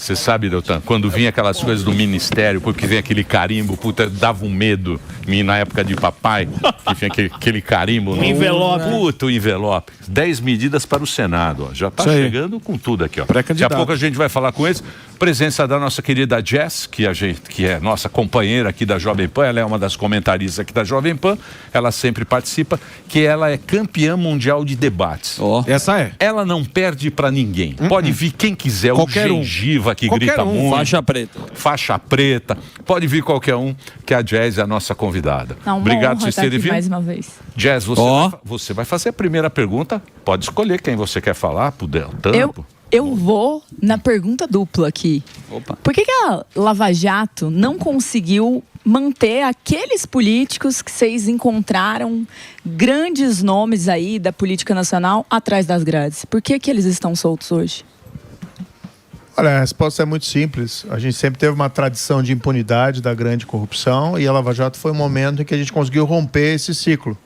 Você sabe, Deltan, quando vinha aquelas coisas do ministério, porque vem aquele carimbo, puta, dava um medo. Na época de papai, que vinha aquele carimbo. Um envelope. Puta, o envelope. 10 medidas para o Senado, ó. Já tá chegando com tudo aqui, ó. Daqui a pouco a gente vai falar com eles. Presença da nossa querida Jess, que é nossa companheira aqui da Jovem Pan. Ela é uma das comentaristas aqui da Jovem Pan. Ela sempre participa, que ela é campeã mundial de debates. Essa é. Ela não perde pra ninguém. Pode vir quem quiser, Qualquer o Gengiva que grita muito. Faixa preta. Faixa preta. Pode vir qualquer um, que a Jazz é a nossa convidada. Obrigado por vocês terem vindo. Mais uma vez. Jazz, você vai fazer a primeira pergunta. Pode escolher quem você quer falar, pro Deltan. Eu vou na pergunta dupla aqui. Por que a Lava Jato não conseguiu manter aqueles políticos que vocês encontraram, grandes nomes aí da política nacional, atrás das grades? Por que eles estão soltos hoje? Olha, a resposta é muito simples. A gente sempre teve uma tradição de impunidade da grande corrupção e a Lava Jato foi um momento em que a gente conseguiu romper esse ciclo.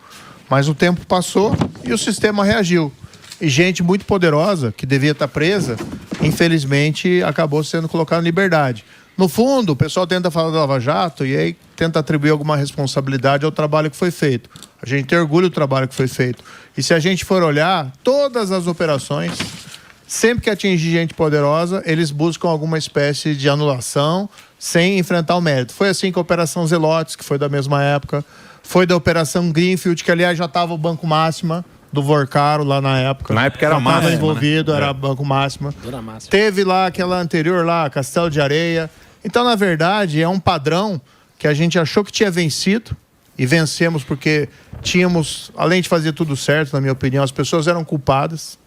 Mas o tempo passou e o sistema reagiu. E gente muito poderosa, que devia estar presa, infelizmente acabou sendo colocada em liberdade. No fundo, o pessoal tenta falar da Lava Jato e aí tenta atribuir alguma responsabilidade ao trabalho que foi feito. A gente tem orgulho do trabalho que foi feito. E se a gente for olhar, todas as operações, sempre que atingir gente poderosa, eles buscam alguma espécie de anulação sem enfrentar o mérito. Foi assim com a Operação Zelotes, que foi da mesma época. Foi da Operação Greenfield, que aliás já estava o Banco Máxima, do Vorcaro lá na época. Na época era Máxima, estava envolvido, era Banco Máxima. Teve lá aquela anterior lá, Castelo de Areia. Então, na verdade, é um padrão que a gente achou que tinha vencido e vencemos porque tínhamos, além de fazer tudo certo, na minha opinião, as pessoas eram culpadas.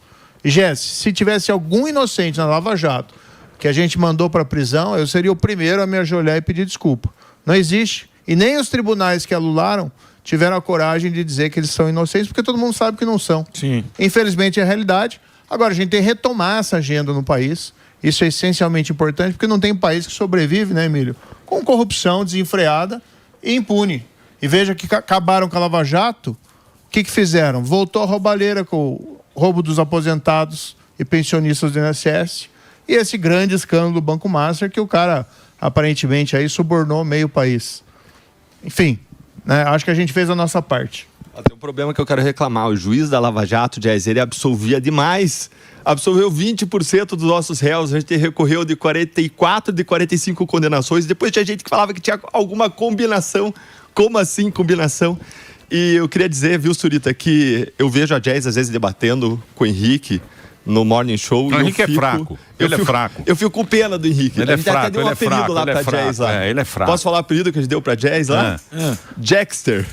E, Jesse, se tivesse algum inocente na Lava Jato que a gente mandou para a prisão, eu seria o primeiro a me ajoelhar e pedir desculpa. Não existe. E nem os tribunais que anularam tiveram a coragem de dizer que eles são inocentes, porque todo mundo sabe que não são. Sim. Infelizmente é a realidade. Agora, a gente tem que retomar essa agenda no país. Isso é essencialmente importante, porque não tem país que sobrevive, né, Emílio? Com corrupção desenfreada e impune. E veja que acabaram com a Lava Jato. O que fizeram? Voltou a roubalheira com o roubo dos aposentados e pensionistas do INSS. E esse grande escândalo do Banco Master, que o cara, aparentemente, aí subornou meio país. Enfim, né, acho que a gente fez a nossa parte. Tem um problema que eu quero reclamar. O juiz da Lava Jato, Jazz, ele absolvia demais. Absolveu 20% dos nossos réus. A gente recorreu de 44 de 45 condenações. Depois tinha gente que falava que tinha alguma combinação. Como assim combinação? E eu queria dizer, viu, Surita, que eu vejo a Jazz às vezes debatendo com o Henrique no Morning Show. O Henrique é fraco. Ele é fraco. Eu fico com pena do Henrique. Ele é fraco. Até deu um apelido lá pra Jazz lá. Ele é fraco. Posso falar o apelido que a gente deu pra Jazz lá? Jackster.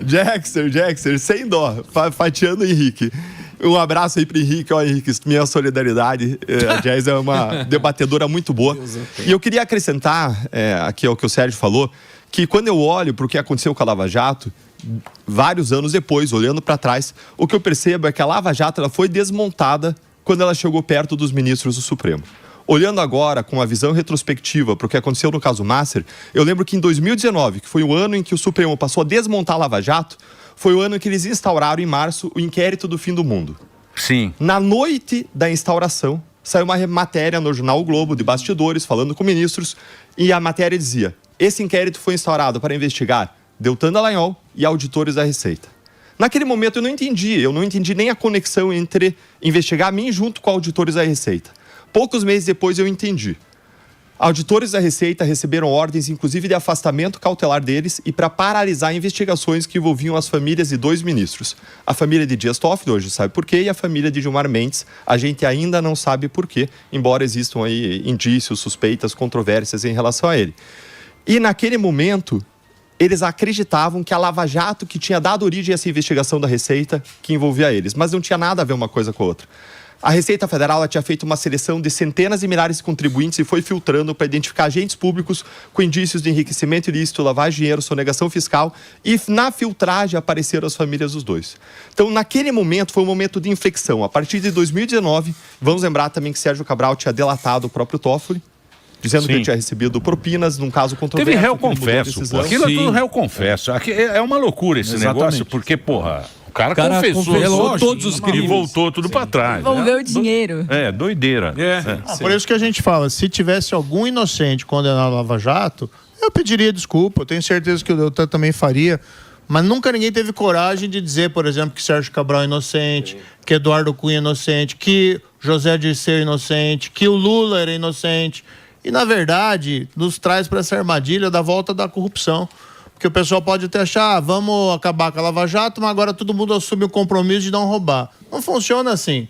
Jackster, sem dó, fatiando o Henrique. Um abraço aí pro Henrique. Ó, Henrique, minha solidariedade. A Jazz é uma debatedora muito boa. E eu queria acrescentar, aqui ao que o Sérgio falou, que quando eu olho pro que aconteceu com a Lava Jato, vários anos depois, olhando para trás, o que eu percebo é que a Lava Jato ela foi desmontada quando ela chegou perto dos ministros do Supremo. Olhando agora com uma visão retrospectiva para o que aconteceu no caso Master, eu lembro que em 2019, que foi o ano em que o Supremo passou a desmontar a Lava Jato, foi o ano em que eles instauraram em março o inquérito do fim do mundo. Sim. Na noite da instauração, saiu uma matéria no jornal O Globo, de bastidores, falando com ministros, e a matéria dizia: esse inquérito foi instaurado para investigar Deltan Dallagnol e auditores da Receita. Naquele momento eu não entendi nem a conexão entre investigar a mim junto com auditores da Receita. Poucos meses depois eu entendi. Auditores da Receita receberam ordens, inclusive de afastamento cautelar deles e para paralisar investigações que envolviam as famílias de 2 ministros. A família de Dias Toffoli, hoje sabe por quê, e a família de Gilmar Mendes, a gente ainda não sabe por quê, embora existam aí indícios, suspeitas, controvérsias em relação a ele. E naquele momento, eles acreditavam que a Lava Jato que tinha dado origem a essa investigação da Receita que envolvia eles, mas não tinha nada a ver uma coisa com a outra. A Receita Federal ela tinha feito uma seleção de centenas de milhares de contribuintes e foi filtrando para identificar agentes públicos com indícios de enriquecimento ilícito, lavagem de dinheiro, sonegação fiscal, e na filtragem apareceram as famílias dos dois. Então, naquele momento, foi um momento de inflexão. A partir de 2019, vamos lembrar também que Sérgio Cabral tinha delatado o próprio Toffoli, dizendo que ele tinha recebido propinas num caso controverso. Teve réu confesso, pô. Aquilo é tudo réu confesso. É uma loucura esse negócio, porque, porra, O cara confessou todos os crimes. E voltou tudo para trás. Envolveu o dinheiro. Doideira. Por isso que a gente fala, se tivesse algum inocente condenado à Lava Jato, eu pediria desculpa. Eu tenho certeza que o Deltan também faria. Mas nunca ninguém teve coragem de dizer, por exemplo, que Sérgio Cabral é inocente, que Eduardo Cunha é inocente, que José Dirceu é inocente, que o Lula era inocente. E, na verdade, nos traz para essa armadilha da volta da corrupção. Porque o pessoal pode até achar, vamos acabar com a Lava Jato, mas agora todo mundo assume o compromisso de não roubar. Não funciona assim.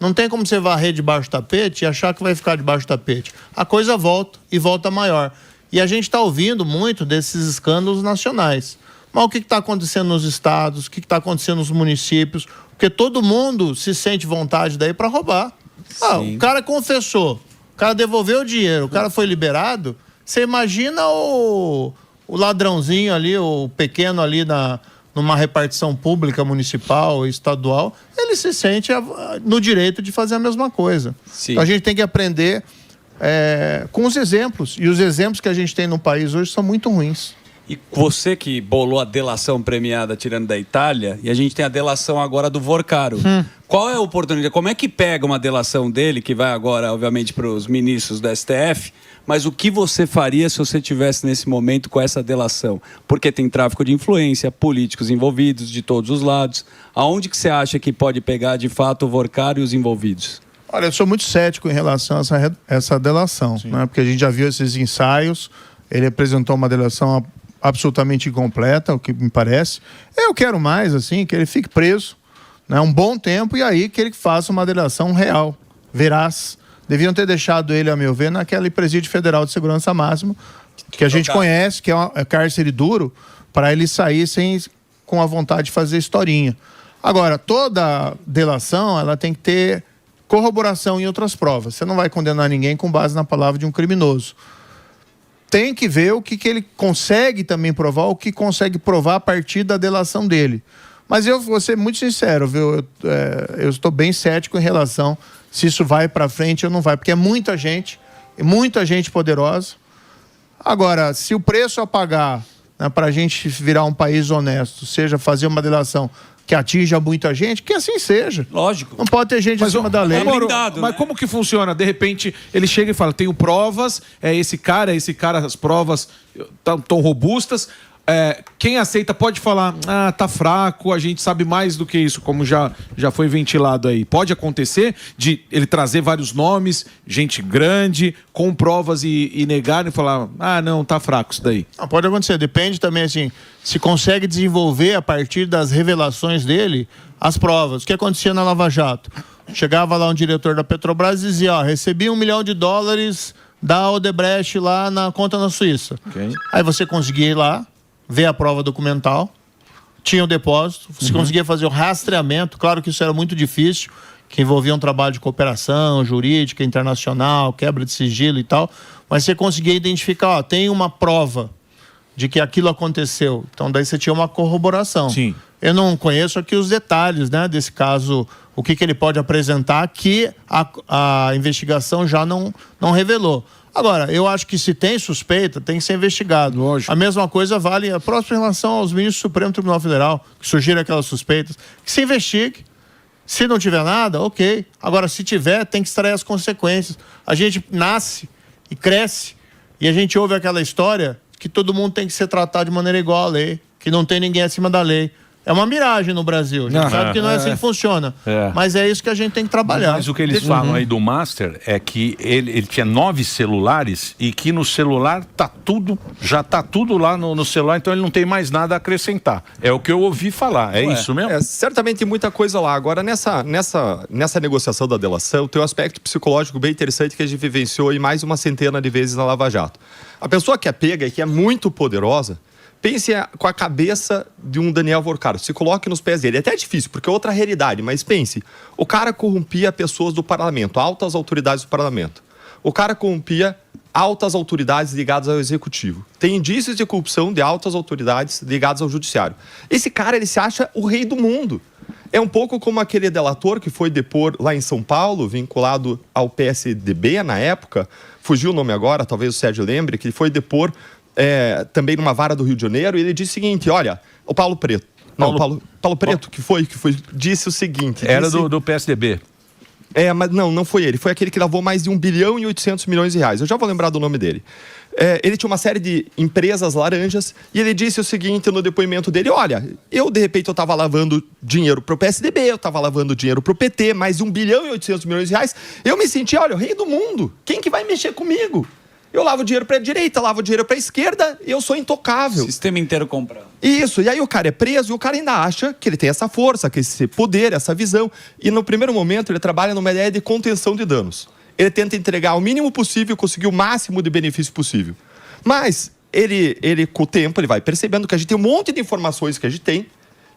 Não tem como você varrer debaixo do tapete e achar que vai ficar debaixo do tapete. A coisa volta e volta maior. E a gente está ouvindo muito desses escândalos nacionais. Mas o que está acontecendo nos estados? O que está acontecendo nos municípios? Porque todo mundo se sente vontade daí para roubar. O cara confessou, o cara devolveu o dinheiro, o cara foi liberado. Você imagina o ladrãozinho ali, o pequeno ali numa repartição pública, municipal, estadual, ele se sente no direito de fazer a mesma coisa. Então a gente tem que aprender com os exemplos. E os exemplos que a gente tem no país hoje são muito ruins. E você que bolou a delação premiada tirando da Itália, e a gente tem a delação agora do Vorcaro. Qual é a oportunidade? Como é que pega uma delação dele, que vai agora, obviamente, para os ministros do STF, mas o que você faria se você estivesse nesse momento com essa delação? Porque tem tráfico de influência, políticos envolvidos de todos os lados. Aonde que você acha que pode pegar, de fato, o Vorcaro e os envolvidos? Olha, eu sou muito cético em relação a essa delação, né? Porque a gente já viu esses ensaios, ele apresentou uma delação absolutamente incompleta, o que me parece. Eu quero mais, assim, que ele fique preso, né, um bom tempo, e aí que ele faça uma delação real, veraz. Deviam ter deixado ele, a meu ver, naquele presídio federal de segurança máxima, que a gente conhece, que é cárcere duro, para ele sair com a vontade de fazer historinha. Agora, toda delação, ela tem que ter corroboração em outras provas. Você não vai condenar ninguém com base na palavra de um criminoso. Tem que ver o que ele consegue também provar, o que consegue provar a partir da delação dele. Mas eu vou ser muito sincero, viu? Eu estou bem cético em relação se isso vai para frente ou não vai, porque é muita gente poderosa. Agora, se o preço a pagar, né, para a gente virar um país honesto, seja fazer uma delação que atinja muita gente, que assim seja. Lógico. Não pode ter gente acima da lei. Mas como que funciona? De repente, ele chega e fala, tenho provas, esse cara, as provas tão robustas. Quem aceita pode falar, tá fraco, a gente sabe mais do que isso, como já foi ventilado aí. Pode acontecer de ele trazer vários nomes, gente grande, com provas e negar e falar, não, tá fraco isso daí. Não, pode acontecer, depende também, assim, se consegue desenvolver a partir das revelações dele as provas. O que acontecia na Lava Jato? Chegava lá um diretor da Petrobras e dizia, recebi $1 milhão da Odebrecht lá na conta na Suíça. Okay. Aí você conseguia ir lá, ver a prova documental, tinha o depósito, você conseguia fazer o rastreamento, claro que isso era muito difícil, que envolvia um trabalho de cooperação jurídica, internacional, quebra de sigilo e tal, mas você conseguia identificar, tem uma prova de que aquilo aconteceu, então daí você tinha uma corroboração. Sim. Eu não conheço aqui os detalhes, né, desse caso, o que ele pode apresentar, que a investigação já não revelou. Agora, eu acho que se tem suspeita, tem que ser investigado. Lógico. A mesma coisa vale a próxima relação aos ministros do Supremo Tribunal Federal, que surgiram aquelas suspeitas, que se investigue. Se não tiver nada, ok. Agora, se tiver, tem que extrair as consequências. A gente nasce e cresce, e a gente ouve aquela história que todo mundo tem que ser tratado de maneira igual à lei, que não tem ninguém acima da lei. É uma miragem no Brasil. A gente sabe que não é assim que funciona. Mas é isso que a gente tem que trabalhar. Mas o que eles falam aí do Master é que ele tinha 9 celulares e que no celular já tá tudo lá no celular, então ele não tem mais nada a acrescentar. É o que eu ouvi falar. É isso mesmo? Certamente tem muita coisa lá. Agora, nessa negociação da delação, tem um aspecto psicológico bem interessante que a gente vivenciou aí mais uma centena de vezes na Lava Jato. A pessoa que é pega e que é muito poderosa, pense com a cabeça de um Daniel Vorcaro, se coloque nos pés dele. É até difícil, porque é outra realidade, mas pense, o cara corrompia pessoas do parlamento, altas autoridades do parlamento. O cara corrompia altas autoridades ligadas ao executivo. Tem indícios de corrupção de altas autoridades ligadas ao judiciário. Esse cara, ele se acha o rei do mundo. É um pouco como aquele delator que foi depor lá em São Paulo, vinculado ao PSDB na época, fugiu o nome agora, talvez o Sérgio lembre, que foi depor também numa vara do Rio de Janeiro, e ele disse o seguinte, olha, o Paulo Preto, Não, Paulo Preto, que disse o seguinte... Era do PSDB. Mas não foi ele. Foi aquele que lavou mais de 1 bilhão e 800 milhões de reais. Eu já vou lembrar do nome dele. Ele tinha uma série de empresas laranjas e ele disse o seguinte no depoimento dele: olha, de repente eu estava lavando dinheiro para o PSDB, eu estava lavando dinheiro para o PT, mais de 1 bilhão e 800 milhões de reais. Eu me senti, olha, o rei do mundo. Quem que vai mexer comigo? Eu lavo dinheiro para a direita, lavo dinheiro para a esquerda, eu sou intocável. Sistema inteiro comprando. Isso, e aí o cara é preso e o cara ainda acha que ele tem essa força, que esse poder, essa visão. E no primeiro momento ele trabalha numa ideia de contenção de danos. Ele tenta entregar o mínimo possível e conseguir o máximo de benefício possível. Mas ele com o tempo, ele vai percebendo que a gente tem um monte de informações que a gente tem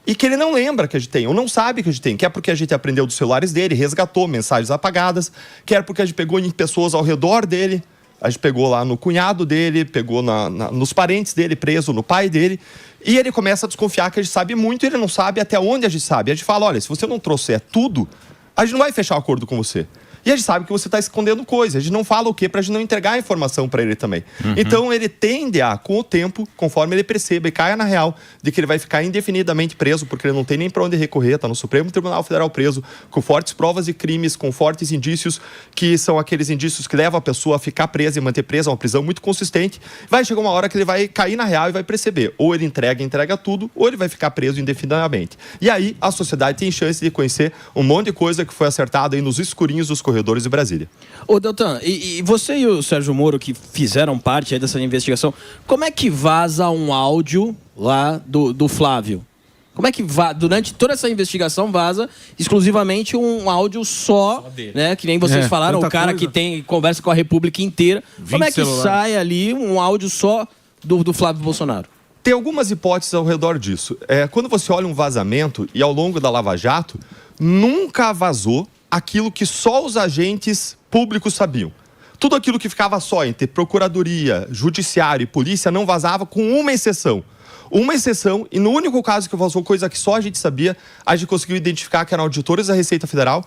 e que ele não lembra que a gente tem, ou não sabe que a gente tem. Quer porque a gente aprendeu dos celulares dele, resgatou mensagens apagadas, quer porque a gente pegou em pessoas ao redor dele. A gente pegou lá no cunhado dele, pegou nos parentes dele, preso, no pai dele. E ele começa a desconfiar que a gente sabe muito e ele não sabe até onde a gente sabe. A gente fala, olha, se você não trouxer tudo, a gente não vai fechar o acordo com você. E a gente sabe que você está escondendo coisas. A gente não fala o quê para a gente não entregar a informação para ele também. Então ele tende a, com o tempo, conforme ele perceba e caia na real, de que ele vai ficar indefinidamente preso, porque ele não tem nem para onde recorrer, está no Supremo Tribunal Federal preso, com fortes provas de crimes, com fortes indícios, que são aqueles indícios que levam a pessoa a ficar presa e manter presa, uma prisão muito consistente. Vai chegar uma hora que ele vai cair na real e vai perceber. Ou ele entrega tudo, ou ele vai ficar preso indefinidamente. E aí a sociedade tem chance de conhecer um monte de coisa que foi acertada aí nos escurinhos dos corredores de Brasília. Ô, Deltan, e você e o Sérgio Moro, que fizeram parte aí dessa investigação, como é que vaza um áudio lá do Flávio? Como é que durante toda essa investigação vaza exclusivamente um áudio só né? Que nem vocês falaram, o cara que conversa com a República inteira. Como é que sai ali um áudio só do Flávio Bolsonaro? Tem algumas hipóteses ao redor disso. Quando você olha um vazamento, e ao longo da Lava Jato, nunca vazou aquilo que só os agentes públicos sabiam. Tudo aquilo que ficava só entre procuradoria, judiciário e polícia não vazava, com uma exceção. Uma exceção, e no único caso que vazou coisa que só a gente sabia, a gente conseguiu identificar que eram auditores da Receita Federal,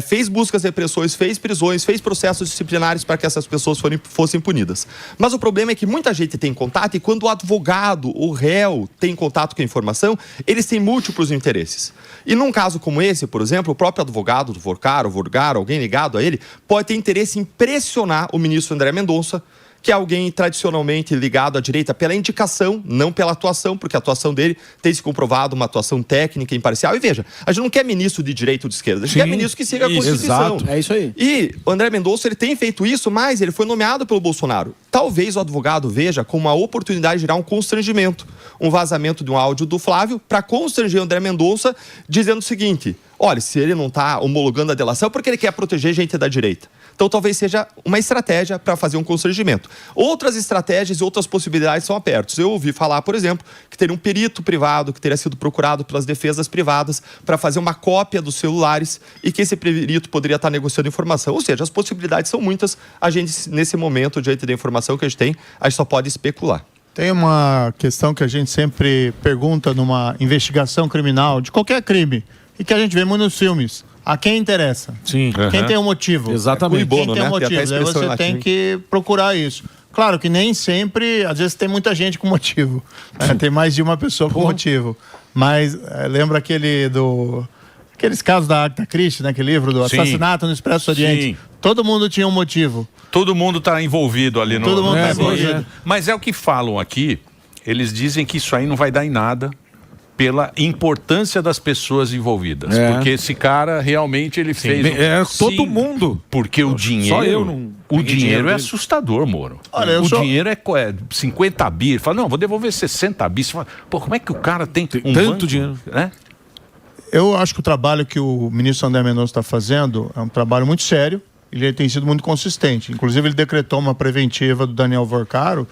fez buscas e repressões, fez prisões, fez processos disciplinares para que essas pessoas fossem punidas. Mas o problema é que muita gente tem contato e quando o advogado, o réu, tem contato com a informação, eles têm múltiplos interesses. E num caso como esse, por exemplo, o próprio advogado do Vorcar, alguém ligado a ele, pode ter interesse em pressionar o ministro André Mendonça, que é alguém tradicionalmente ligado à direita pela indicação, não pela atuação, porque a atuação dele tem se comprovado uma atuação técnica, imparcial. E veja, a gente não quer ministro de direita ou de esquerda, a gente quer ministro que siga a Constituição. Exato. É isso aí. E o André Mendonça, ele tem feito isso, mas ele foi nomeado pelo Bolsonaro. Talvez o advogado veja como uma oportunidade de gerar um constrangimento, um vazamento de um áudio do Flávio para constranger o André Mendonça, dizendo o seguinte: olha, se ele não está homologando a delação, é porque ele quer proteger gente da direita. Então, talvez seja uma estratégia para fazer um constrangimento. Outras estratégias e outras possibilidades são abertas. Eu ouvi falar, por exemplo, que teria um perito privado que teria sido procurado pelas defesas privadas para fazer uma cópia dos celulares e que esse perito poderia estar negociando informação. Ou seja, as possibilidades são muitas. A gente, nesse momento, diante da informação que a gente só pode especular. Tem uma questão que a gente sempre pergunta numa investigação criminal, de qualquer crime, e que a gente vê muito nos filmes. A quem interessa? Sim. Quem tem um motivo? Exatamente. Quem tem um motivo? Aí você tem que procurar isso. Claro que nem sempre, às vezes tem muita gente com motivo. Tem mais de uma pessoa com motivo. Mas lembra aqueles casos da Agatha Christie, né? Aquele livro do Assassinato no Expresso Oriente. Sim. Todo mundo tinha um motivo. Todo mundo está envolvido ali no... Todo mundo está envolvido. Mas é o que falam aqui, eles dizem que isso aí não vai dar em nada pela importância das pessoas envolvidas. Porque esse cara realmente ele fez... todo mundo. Porque o dinheiro... Só eu não... O dinheiro é assustador, Moro. Olha, dinheiro é 50 bi. Ele fala, não, vou devolver 60 bi. Você fala, pô, como é que o cara tem um tanto banco, dinheiro? Né? Eu acho que o trabalho que o ministro André Mendonça está fazendo é um trabalho muito sério. Ele tem sido muito consistente. Inclusive, ele decretou uma preventiva do Daniel Vorcaro,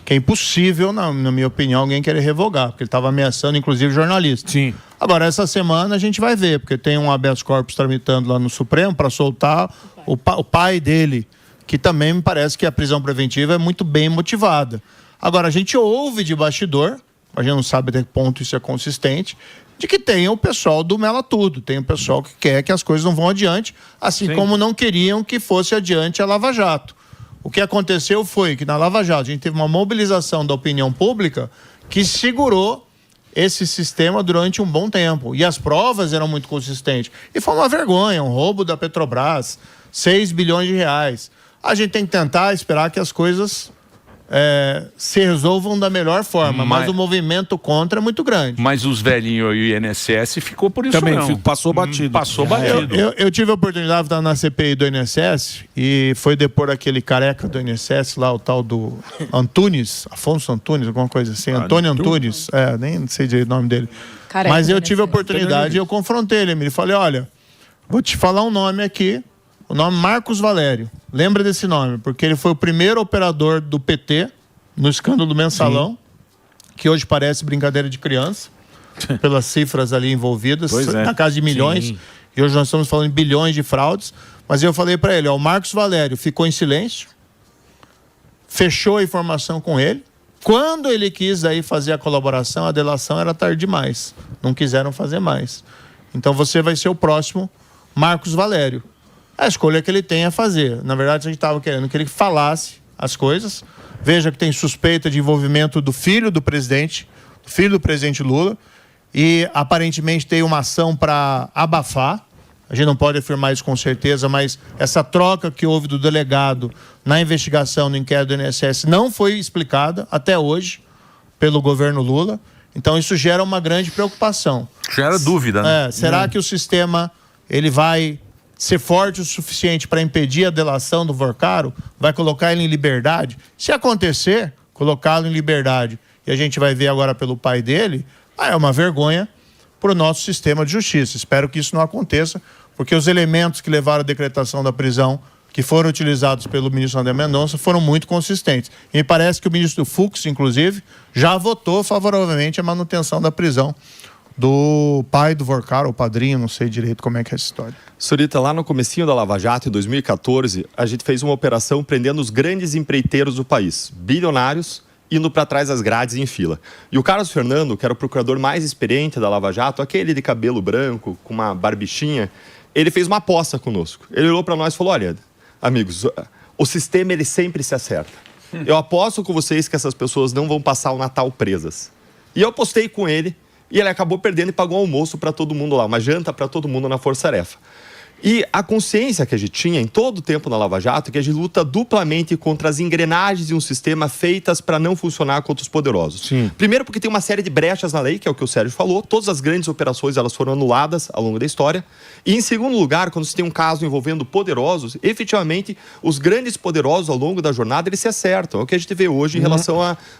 que é impossível, na minha opinião, alguém querer revogar, porque ele estava ameaçando, inclusive, jornalistas. Sim. Agora, essa semana a gente vai ver, porque tem um habeas corpus tramitando lá no Supremo para soltar o pai dele, que também me parece que a prisão preventiva é muito bem motivada. Agora, a gente ouve de bastidor, a gente não sabe até que ponto isso é consistente, de que tem o pessoal do Mela Tudo, tem o pessoal que quer que as coisas não vão adiante, assim como não queriam que fosse adiante a Lava Jato. O que aconteceu foi que na Lava Jato a gente teve uma mobilização da opinião pública que segurou esse sistema durante um bom tempo. E as provas eram muito consistentes. E foi uma vergonha, um roubo da Petrobras, 6 bilhões de reais. A gente tem que tentar esperar que as coisas se resolvam da melhor forma, mas o movimento contra é muito grande. Mas os velhinhos e o INSS ficou por isso também não. passou batido. Passou batido. Eu tive a oportunidade de estar na CPI do INSS e foi depor aquele careca do INSS lá, o tal do Antunes, Afonso Antunes, alguma coisa assim, Antônio Antunes, nem sei direito o nome dele. Careca, mas eu tive a oportunidade e eu confrontei ele, e falei, olha, vou te falar um nome aqui, o nome Marcos Valério. Lembra desse nome, porque ele foi o primeiro operador do PT no escândalo do Mensalão, que hoje parece brincadeira de criança, pelas cifras ali envolvidas, na casa de milhões. E hoje nós estamos falando de bilhões de fraudes. Mas eu falei para ele, o Marcos Valério ficou em silêncio, fechou a informação com ele. Quando ele quis aí fazer a colaboração, a delação era tarde demais. Não quiseram fazer mais. Então você vai ser o próximo Marcos Valério. A escolha que ele tem a fazer. Na verdade, a gente estava querendo que ele falasse as coisas. Veja que tem suspeita de envolvimento do filho do presidente Lula. E aparentemente tem uma ação para abafar. A gente não pode afirmar isso com certeza, mas essa troca que houve do delegado na investigação no inquérito do INSS não foi explicada até hoje pelo governo Lula. Então isso gera uma grande preocupação. Gera dúvida, né? Será que o sistema ele vai ser forte o suficiente para impedir a delação do Vorcaro? Vai colocar ele em liberdade? Se acontecer, colocá-lo em liberdade, e a gente vai ver agora pelo pai dele, é uma vergonha para o nosso sistema de justiça. Espero que isso não aconteça, porque os elementos que levaram à decretação da prisão, que foram utilizados pelo ministro André Mendonça, foram muito consistentes. E me parece que o ministro Fux, inclusive, já votou favoravelmente a manutenção da prisão do pai do Vorcaro, o padrinho, não sei direito como é que é essa história. Surita, lá no comecinho da Lava Jato, em 2014, a gente fez uma operação prendendo os grandes empreiteiros do país, bilionários, indo para trás das grades em fila. E o Carlos Fernando, que era o procurador mais experiente da Lava Jato, aquele de cabelo branco, com uma barbichinha, ele fez uma aposta conosco. Ele olhou para nós e falou, olha, amigos, o sistema ele sempre se acerta. Eu aposto com vocês que essas pessoas não vão passar o Natal presas. E eu apostei com ele, e ele acabou perdendo e pagou um almoço para todo mundo lá, uma janta para todo mundo na Força-Tarefa. E a consciência que a gente tinha em todo o tempo na Lava Jato é que a gente luta duplamente contra as engrenagens de um sistema feitas para não funcionar contra os poderosos. Sim. Primeiro porque tem uma série de brechas na lei, que é o que o Sérgio falou. Todas as grandes operações elas foram anuladas ao longo da história. E em segundo lugar, quando se tem um caso envolvendo poderosos, efetivamente os grandes poderosos ao longo da jornada eles se acertam. É o que a gente vê hoje em relação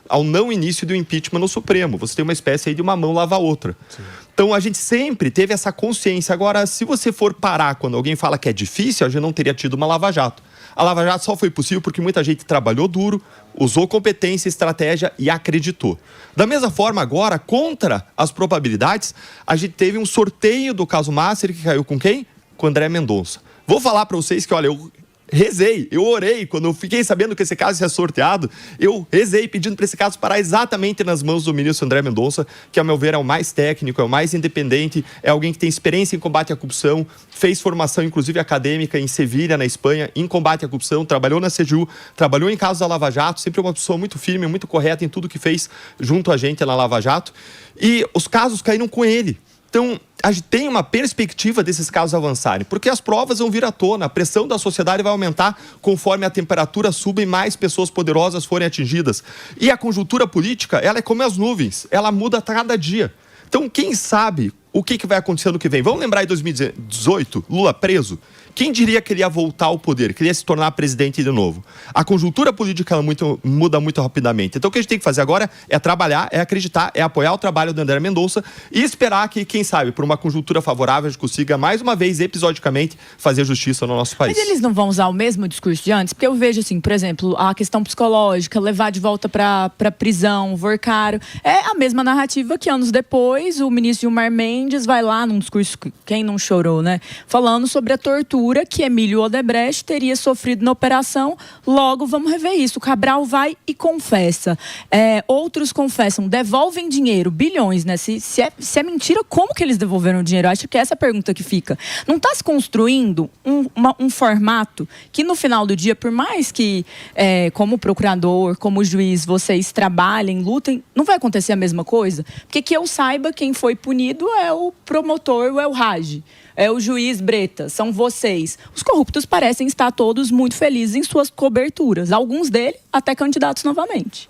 ao não início do impeachment no Supremo. Você tem uma espécie aí de uma mão lava a outra. Sim. Então a gente sempre teve essa consciência. Agora, se você for parar quando alguém fala que é difícil, a gente não teria tido uma Lava Jato. A Lava Jato só foi possível porque muita gente trabalhou duro, usou competência, estratégia e acreditou. Da mesma forma, agora, contra as probabilidades, a gente teve um sorteio do caso Master que caiu com quem? Com André Mendonça. Vou falar para vocês que, olha, eu rezei, eu orei, quando eu fiquei sabendo que esse caso ia ser sorteado, eu rezei pedindo para esse caso parar exatamente nas mãos do ministro André Mendonça, que, ao meu ver, é o mais técnico, é o mais independente, é alguém que tem experiência em combate à corrupção, fez formação, inclusive acadêmica, em Sevilha, na Espanha, em combate à corrupção, trabalhou na CGU, trabalhou em casos da Lava Jato, sempre uma pessoa muito firme, muito correta em tudo que fez junto a gente na Lava Jato, e os casos caíram com ele. Então, a gente tem uma perspectiva desses casos avançarem, porque as provas vão vir à tona, a pressão da sociedade vai aumentar conforme a temperatura suba e mais pessoas poderosas forem atingidas. E a conjuntura política, ela é como as nuvens, ela muda a cada dia. Então, quem sabe o que vai acontecer no que vem? Vamos lembrar em 2018, Lula preso? Quem diria que ele ia voltar ao poder, que ele ia se tornar presidente de novo? A conjuntura política ela muda muito rapidamente. Então o que a gente tem que fazer agora é trabalhar, é acreditar, é apoiar o trabalho do André Mendonça e esperar que, quem sabe, por uma conjuntura favorável, a gente consiga mais uma vez, episodicamente, fazer justiça no nosso país. Mas eles não vão usar o mesmo discurso de antes? Porque eu vejo, assim, por exemplo, a questão psicológica, levar de volta para prisão, Vorcaro. É a mesma narrativa que anos depois o ministro Gilmar Mendes vai lá num discurso, quem não chorou, né? Falando sobre a tortura assegura que Emílio Odebrecht teria sofrido na operação, logo vamos rever isso. O Cabral vai e confessa. Outros confessam, devolvem dinheiro, bilhões, né? Se é mentira, como que eles devolveram o dinheiro? Acho que essa é a pergunta que fica. Não está se construindo um formato que no final do dia, por mais que como procurador, como juiz, vocês trabalhem, lutem, não vai acontecer a mesma coisa? Porque que eu saiba, quem foi punido é o promotor, é o Raj, é o juiz Breta, são vocês. Os corruptos parecem estar todos muito felizes em suas coberturas, alguns deles até candidatos novamente.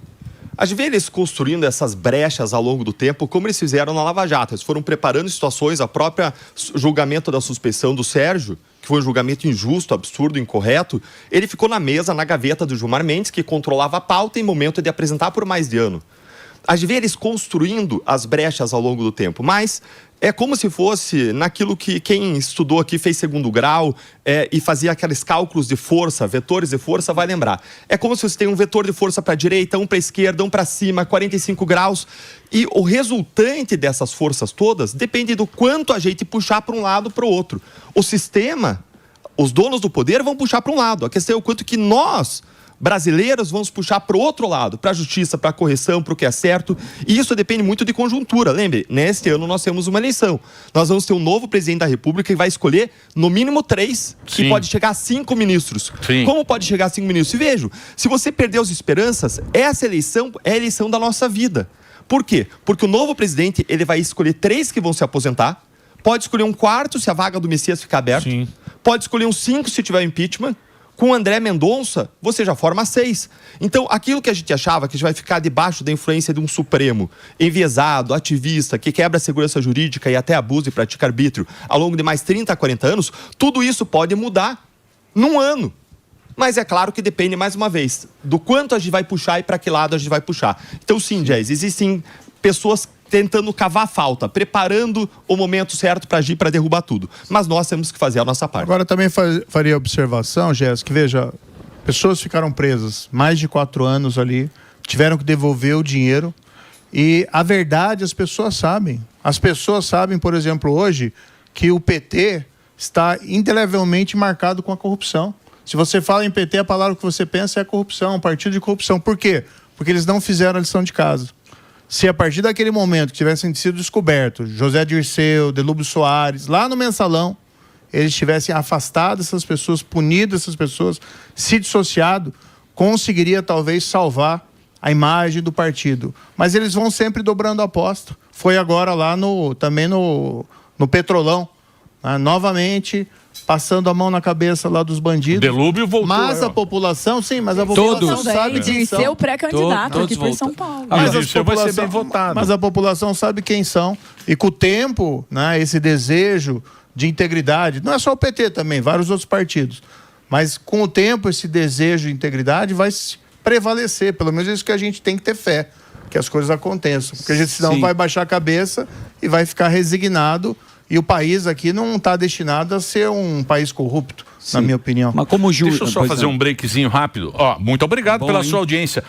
A gente vê eles construindo essas brechas ao longo do tempo, como eles fizeram na Lava Jato. Eles foram preparando situações, a própria julgamento da suspeição do Sérgio, que foi um julgamento injusto, absurdo, incorreto, ele ficou na mesa, na gaveta do Gilmar Mendes, que controlava a pauta em momento de apresentar por mais de ano. A gente vê eles construindo as brechas ao longo do tempo, mas é como se fosse naquilo que quem estudou aqui, fez segundo grau e fazia aqueles cálculos de força, vetores de força, vai lembrar. É como se você tem um vetor de força para a direita, um para a esquerda, um para cima, 45 graus. E o resultante dessas forças todas depende do quanto a gente puxar para um lado ou para o outro. O sistema, os donos do poder vão puxar para um lado. A questão é o quanto que nós, brasileiros, vamos puxar para o outro lado, para a justiça, para a correção, para o que é certo. E isso depende muito de conjuntura. Lembre, neste ano nós temos uma eleição. Nós vamos ter um novo presidente da República que vai escolher no mínimo 3 e pode chegar a 5 ministros. Sim. Como pode chegar a 5 ministros? E vejo, se você perdeu as esperanças, essa eleição é a eleição da nossa vida. Por quê? Porque o novo presidente ele vai escolher 3 que vão se aposentar, pode escolher um 4 se a vaga do Messias ficar aberta, pode escolher um 5 se tiver impeachment. Com o André Mendonça, você já forma 6. Então, aquilo que a gente achava que a gente vai ficar debaixo da influência de um Supremo enviesado, ativista, que quebra a segurança jurídica e até abusa e pratica arbítrio ao longo de mais 30 a 40 anos, tudo isso pode mudar num ano. Mas é claro que depende, mais uma vez, do quanto a gente vai puxar e para que lado a gente vai puxar. Então, sim, Jazz, existem pessoas tentando cavar a falta, preparando o momento certo para agir, para derrubar tudo. Mas nós temos que fazer a nossa parte. Agora também faria observação, Jéssica, que veja, pessoas ficaram presas mais de 4 anos ali, tiveram que devolver o dinheiro e a verdade as pessoas sabem. As pessoas sabem, por exemplo, hoje, que o PT está indelevelmente marcado com a corrupção. Se você fala em PT, a palavra que você pensa é corrupção, um partido de corrupção. Por quê? Porque eles não fizeram a lição de casa. Se a partir daquele momento que tivessem sido descobertos José Dirceu, Delúbio Soares, lá no Mensalão, eles tivessem afastado essas pessoas, punido essas pessoas, se dissociado, conseguiria talvez salvar a imagem do partido. Mas eles vão sempre dobrando a aposta. Foi agora lá também no Petrolão, né? Novamente passando a mão na cabeça lá dos bandidos. Delúbio voltou. Mas a população, sim, mas a população sabe quem são. Seu pré-candidato aqui por São Paulo. Mas vai ser bem votado. Mas a população sabe quem são. E com o tempo, né, esse desejo de integridade, não é só o PT também, vários outros partidos. Mas com o tempo, esse desejo de integridade vai prevalecer. Pelo menos é isso que a gente tem que ter fé, que as coisas aconteçam. Porque a gente senão vai baixar a cabeça e vai ficar resignado. E o país aqui não está destinado a ser um país corrupto, na minha opinião. Mas como Deixa eu só fazer um breakzinho rápido. Muito obrigado pela sua audiência.